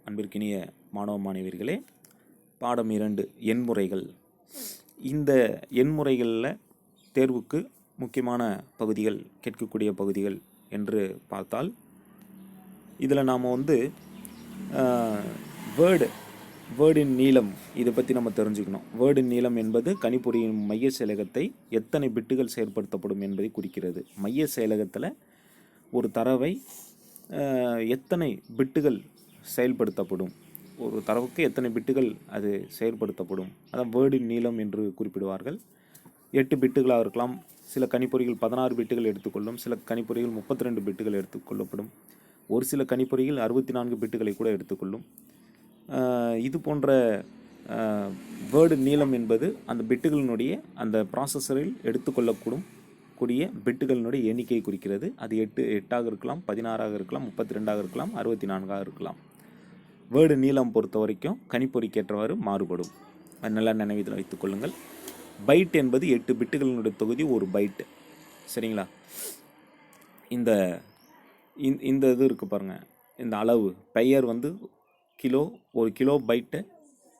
அன்பிற்கினிய மாணவ மாணவியர்களே, பாடம் 2 எண்முறைகள். இந்த எண்முறைகளில் தேர்வுக்கு முக்கியமான பகுதிகள், கேட்கக்கூடிய பகுதிகள் என்று பார்த்தால், இதில் நாம் வேர்டின் நீளம் இதை பற்றி நம்ம தெரிஞ்சுக்கணும். வேர்டின் நீளம் என்பது கணிப்பொறியின் மைய செயலகத்தை எத்தனை பிட்டுகள் செயற்படுத்தப்படும் என்பதை குறிக்கிறது. மைய செயலகத்தில் ஒரு தரவை எத்தனை பிட்டுகள் செயல்படுத்தப்படும், ஒரு தரவுக்கு எத்தனை பிட்டுகள் அது செயல்படுத்தப்படும், அதான் வேர்டின் நீளம் என்று குறிப்பிடுவார்கள். 8 பிட்டுகளாக இருக்கலாம். சில கணிப்பொறிகள் 16 பிட்டுகள் எடுத்துக்கொள்ளும், சில கணிப்பொறிகள் 32 பிட்டுகள் எடுத்துக்கொள்ளப்படும், ஒரு சில கணிப்பொறிகள் 64 பிட்டுகளை கூட எடுத்துக்கொள்ளும். இது போன்ற வேர்டு நீளம் என்பது அந்த பிட்டுகளினுடைய அந்த ப்ராசஸரில் எடுத்துக்கொள்ளக்கூடும் கூடிய பிட்டுகளினுடைய எண்ணிக்கையை குறிக்கிறது. அது 8ஆக இருக்கலாம், 16ஆக இருக்கலாம், 32ஆக இருக்கலாம், 64ஆக இருக்கலாம். வேர்டு நீளம் பொறுத்த வரைக்கும் கணிப்பொறிக்கேற்றவாறு மாறுபடும். அது நல்லா நினைவில் வைத்துக் கொள்ளுங்கள். பைட் என்பது 8 பிட்டுகளினுடைய தொகுதி, ஒரு பைட்டு. சரிங்களா? இந்த இது இருக்குது பாருங்கள், இந்த அளவு பெயர் கிலோ, ஒரு கிலோ பைட்டு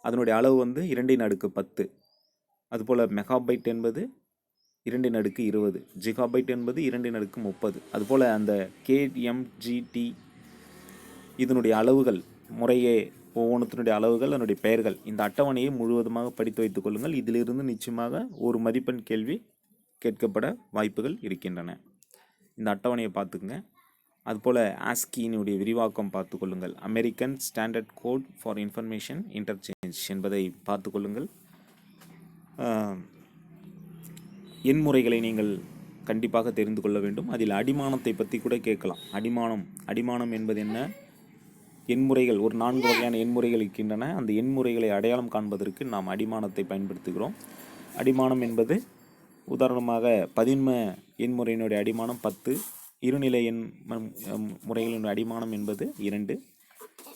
அதனுடைய அளவு 2^10. அதுபோல் மெகாபைட் என்பது 2^20, ஜிகாபைட் என்பது 2^30. அதுபோல் அந்த KMGT இதனுடைய அளவுகள் முறையே ஒவ்வொன்றுத்தினுடைய அளவுகள், அதனுடைய பெயர்கள். இந்த அட்டவணையை முழுவதுமாக படித்து வைத்துக் கொள்ளுங்கள். இதிலிருந்து நிச்சயமாக ஒரு மதிப்பெண் கேள்வி கேட்கப்பட வாய்ப்புகள் இருக்கின்றன. இந்த அட்டவணையை பார்த்துக்குங்க. அதுபோல் ஆஸ்கியினுடைய விரிவாக்கம் பார்த்து கொள்ளுங்கள். American Standard Code for Information Interchange என்பதை பார்த்து கொள்ளுங்கள். எண்முறைகளை நீங்கள் கண்டிப்பாக தெரிந்து கொள்ள வேண்டும். அதில் அடிமானத்தை பற்றி கூட கேட்கலாம். அடிமானம் என்பது என்ன? எண்முறைகள், ஒரு 4 வகையான எண்முறைகள் இருக்கின்றன. அந்த எண்முறைகளை அடையாளம் காண்பதற்கு நாம் அடிமானத்தை பயன்படுத்துகிறோம். அடிமானம் என்பது உதாரணமாக பதின்ம எண்முறையினுடைய அடிமானம் 10, இருநிலை எண் முறைகளினுடைய அடிமானம் என்பது 2.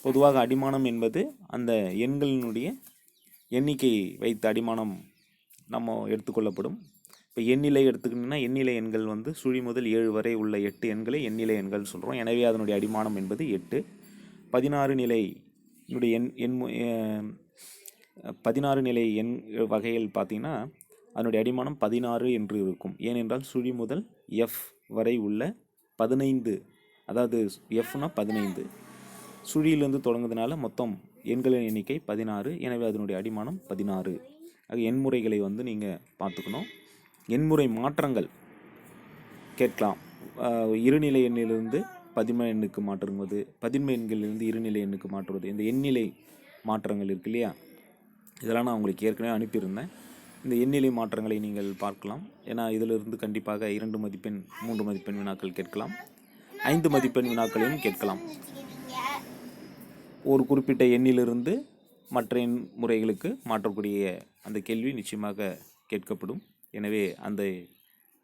பொதுவாக அடிமானம் என்பது அந்த எண்களினுடைய எண்ணிக்கை வைத்த அடிமானம் நம்ம எடுத்துக்கொள்ளப்படும். இப்போ எண்ணிலை எடுத்துக்கிட்டிங்கன்னா, எண்ணிலை எண்கள் சுழி முதல் 7 வரை உள்ள 8 எண்களை எண்ணிலை எண்கள் சொல்கிறோம். எனவே அதனுடைய அடிமானம் என்பது 8. 16 நிலை எண் வகையில் பார்த்திங்கன்னா அதனுடைய அடிமானம் 16 என்று இருக்கும். ஏனென்றால் சுழி முதல் F வரை உள்ள 15, அதாவது Fனா 15, சுழியிலிருந்து தொடங்குறதுனால மொத்தம் எண்களின் எண்ணிக்கை 16. எனவே அதனுடைய அடிமானம் 16. ஆக எண்முறைகளை நீங்கள் பார்த்துக்கணும். எண்முறை மாற்றங்கள் கேட்கலாம். இருநிலை எண்ணிலிருந்து பதின்ம எண்ணுக்கு மாற்றுவது, பதின்ம எண்களிலிருந்து இருநிலை எண்ணுக்கு மாற்றுவது, இந்த எண்ணிலை மாற்றங்கள் இருக்கு இல்லையா, இதெல்லாம் நான் உங்களுக்கு ஏற்கனவே அனுப்பியிருந்தேன். இந்த எண்ணிலை மாற்றங்களை நீங்கள் பார்க்கலாம். ஏன்னா இதிலிருந்து கண்டிப்பாக 2 மதிப்பெண் 3 மதிப்பெண் வினாக்கள் கேட்கலாம், 5 மதிப்பெண் வினாக்களையும் கேட்கலாம். ஒரு குறிப்பிட்ட எண்ணிலிருந்து மற்ற எண் முறைகளுக்கு மாற்றக்கூடிய அந்த கேள்வி நிச்சயமாக கேட்கப்படும். எனவே அந்த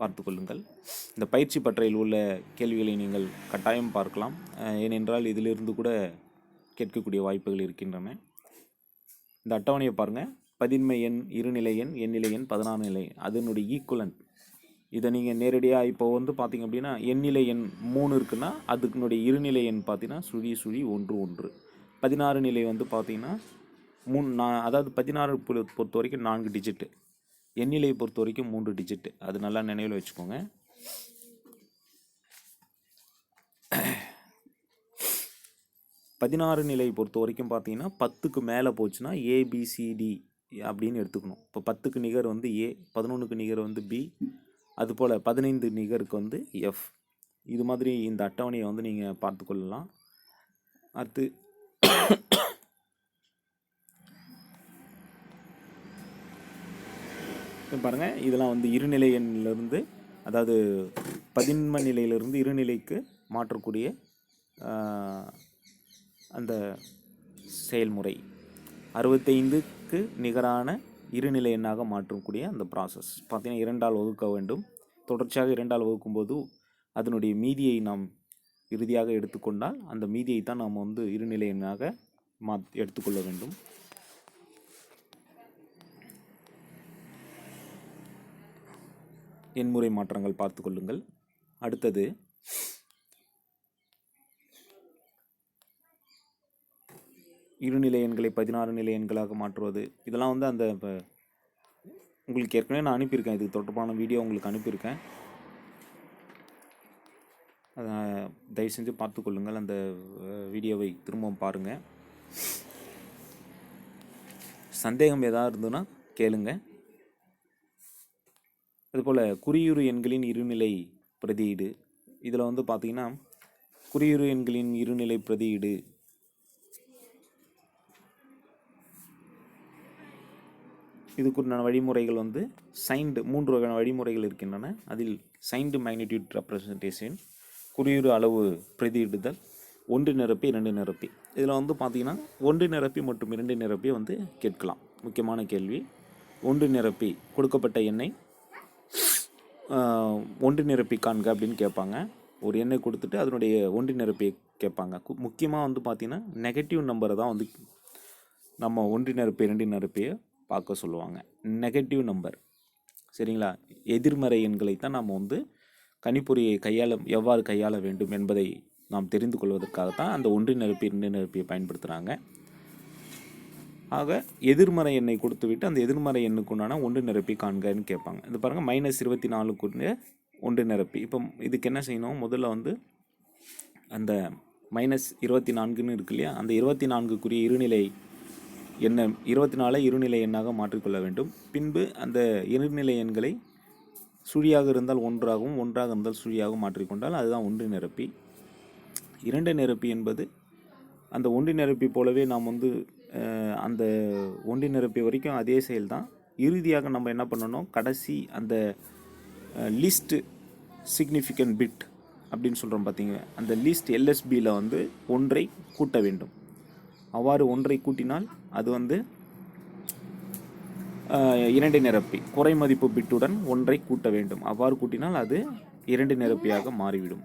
பார்த்து கொள்ளுங்கள். இந்த பயிற்சி பட்டறையில் உள்ள கேள்விகளை நீங்கள் கட்டாயம் பார்க்கலாம். ஏனென்றால் இதிலிருந்து கூட கேட்கக்கூடிய வாய்ப்புகள் இருக்கின்றன. இந்த அட்டவணையை பாருங்கள். பதின்ம எண், இருநிலை எண், எண்ணிலை எண், 16 நிலை, அதனுடைய ஈக்குவலன்ட். இதை நீங்கள் நேரடியாக இப்போ பார்த்தீங்க அப்படின்னா, எண்ணிலை எண் 3 இருக்குன்னா அதுக்குனுடைய இருநிலை எண் பார்த்தீங்கன்னா சுழி 1 1. 16 நிலை பார்த்தீங்கன்னா 3, அதாவது 16 பொறுத்த வரைக்கும் 4 டிஜிட்டு, எண்ணிலையை பொறுத்த வரைக்கும் 3 டிஜிட்டு. அது நல்லா நினைவில் வச்சுக்கோங்க. பதினாறு நிலை பொறுத்த வரைக்கும் பார்த்தீங்கன்னா 10க்கு மேலே போச்சுன்னா ABCD அப்படின்னு எடுத்துக்கணும். இப்போ 10க்கு நிகர் A, 11க்கு நிகர் B, அதுபோல் 15 நிகருக்கு F. இது மாதிரி இந்த அட்டவணையை நீங்கள் பார்த்து கொள்ளலாம். அடுத்து பாருங்கள், இதெல்லாம் இருநிலை எண்ணிலிருந்து, அதாவது பதின்ம நிலையிலிருந்து இருநிலைக்கு மாற்றக்கூடிய அந்த செயல்முறை. 65க்கு நிகரான இருநிலை எண்ணாக மாற்றக்கூடிய அந்த ப்ராசஸ் பார்த்தீங்கன்னா 2ஆல் வகுக்க வேண்டும். தொடர்ச்சியாக 2ஆல் வகுக்கும்போது அதனுடைய மீதியை நாம் இறுதியாக எடுத்துக்கொண்டால் அந்த மீதியை தான் நாம் இருநிலை எண்ணாக எடுத்துக்கொள்ள வேண்டும். எண்முறை மாற்றங்கள் பார்த்து கொள்ளுங்கள். அடுத்தது இருநிலை எண்களை 16 நிலை எண்களாக மாற்றுவது, இதெல்லாம் வந்து அந்த இப்போ உங்களுக்கு ஏற்கனவே நான் அனுப்பியிருக்கேன். இதுக்கு தொடர்பான வீடியோ உங்களுக்கு அனுப்பியிருக்கேன். அதை தயவு செஞ்சு பார்த்துக்கொள்ளுங்கள். அந்த வீடியோவை திரும்பவும் பாருங்கள். சந்தேகம் ஏதாவது இருந்ததுன்னா கேளுங்க. அதுபோல் குறியுறு எண்களின் இருநிலை பிரதியீடு, இதில் வந்து பார்த்திங்கன்னா குறியுறு எண்களின் இருநிலை பிரதியீடு இதுக்குண்டான வழிமுறைகள் வந்து சைன்டு 3 வகையான வழிமுறைகள் இருக்கின்றன. அதில் சைன்டு மேக்னிடியூட் ரெப்ரசன்டேஷன், குறியுறு அளவு பிரதியிடுதல், ஒன்று நிரப்பி 2 நிரப்பி. இதில் வந்து பார்த்திங்கன்னா ஒன்று நிரப்பி மற்றும் 2 நிரப்பி வந்து கேட்கலாம். முக்கியமான கேள்வி. ஒன்று நிரப்பி கொடுக்கப்பட்ட எண்ணை ஒன்று நிரப்பி காண்க அப்படின்னு கேட்பாங்க. ஒரு எண்ணை கொடுத்துட்டு அதனுடைய ஒன்று நிரப்பியை கேட்பாங்க. முக்கியமாக வந்து பார்த்திங்கன்னா நெகட்டிவ் நம்பரை தான் வந்து நம்ம ஒன்று நிரப்பி 2 நிரப்பியை பார்க்க சொல்லுவாங்க. நெகட்டிவ் நம்பர், சரிங்களா? எதிர்மறை எண்களை தான் நாம் வந்து கணிப்பொறியை எவ்வாறு கையாள வேண்டும் என்பதை நாம் தெரிந்து கொள்வதற்காகத்தான் அந்த ஒன்று நிரப்பி 2 நிரப்பியை பயன்படுத்துகிறாங்க. ஆக எதிர்மறை எண்ணை கொடுத்து விட்டு அந்த எதிர்மறை எண்ணுக்குண்டான ஒன்று நிரப்பி காண்கன்னு கேட்பாங்க. இது பாருங்கள், -24 ஒன்று நிரப்பி. இப்போ இதுக்கு என்ன செய்யணும்? முதல்ல வந்து அந்த -24ன்னு இருக்கு இல்லையா, அந்த 24க்குரிய இருநிலை எண்ணை 24 இருநிலை எண்ணாக மாற்றிக்கொள்ள வேண்டும். பின்பு அந்த இருநிலை எண்களை சுழியாக இருந்தால் ஒன்றாகவும், ஒன்றாக இருந்தால் சுழியாகவும் மாற்றிக்கொண்டால் அதுதான் ஒன்று நிரப்பி. 2 நிரப்பி என்பது அந்த ஒன்று நிரப்பி போலவே நாம் வந்து அந்த ஒன்று நிரப்பி வரைக்கும் அதே செயல் தான். இறுதியாக நம்ம என்ன பண்ணணும்? கடைசி அந்த லீஸ்ட் சிக்னிஃபிகண்ட் பிட் அப்படின்னு சொல்கிறோம் பார்த்தீங்க, அந்த லீஸ்ட் LSBயில் வந்து ஒன்றை கூட்ட வேண்டும். அவ்வாறு ஒன்றை கூட்டினால் அது வந்து 2 நிரப்பி. குறை மதிப்பு பிட்டுடன் ஒன்றை கூட்ட வேண்டும். அவ்வாறு கூட்டினால் அது 2 நிரப்பியாக மாறிவிடும்.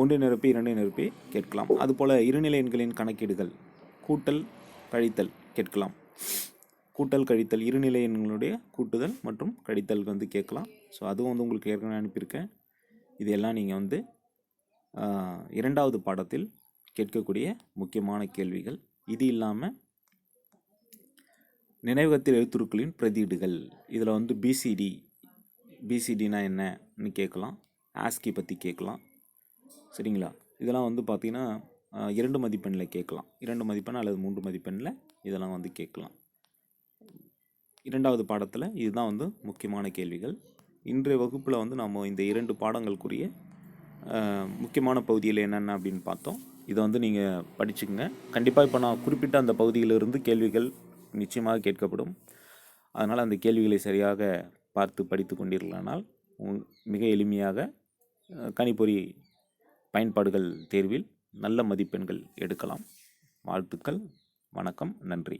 ஒன்று நிரப்பி 2 நிரப்பி கேட்கலாம். அதுபோல் இருநிலை எண்களின் கணக்கீடுகள், கூட்டல் கழித்தல் கேட்கலாம். கூட்டல் கழித்தல், இருநிலை எண்களுடைய கூட்டுதல் மற்றும் கழித்தல் வந்து கேட்கலாம். ஸோ அதுவும் வந்து உங்களுக்கு ஏற்கனவே அனுப்பியிருக்கேன். இதெல்லாம் நீங்கள் வந்து 2வது பாடத்தில் கேட்கக்கூடிய முக்கியமான கேள்விகள். இது இல்லாமல் நினைவகத்தில் எழுத்துருக்களின் பிரதியீடுகள், இதில் வந்து பிசிடினா என்னன்னு கேட்கலாம். ஆஸ்கி பற்றி கேட்கலாம், சரிங்களா? இதெல்லாம் வந்து பார்த்திங்கன்னா 2 மதிப்பெண்ணில் கேட்கலாம். 2 மதிப்பெண் அல்லது 3 மதிப்பெண்ணில் இதெல்லாம் வந்து கேட்கலாம். 2வது பாடத்தில் இதுதான் வந்து முக்கியமான கேள்விகள். இன்றைய வகுப்பில் வந்து நம்ம இந்த 2 பாடங்களுக்குரிய முக்கியமான பகுதியில் என்னென்ன அப்படின்னு பார்த்தோம். இதை வந்து நீங்கள் படிச்சுக்கங்க. கண்டிப்பாக இப்போ நான் குறிப்பிட்ட அந்த பகுதியிலிருந்து கேள்விகள் நிச்சயமாக கேட்கப்படும். அதனால் அந்த கேள்விகளை சரியாக பார்த்து படித்து கொண்டீர்களானால் மிக எளிமையாக கணிப்பொறி பயன்பாடுகள் தேர்வில் நல்ல மதிப்பெண்கள் எடுக்கலாம். வாழ்த்துக்கள். வணக்கம். நன்றி.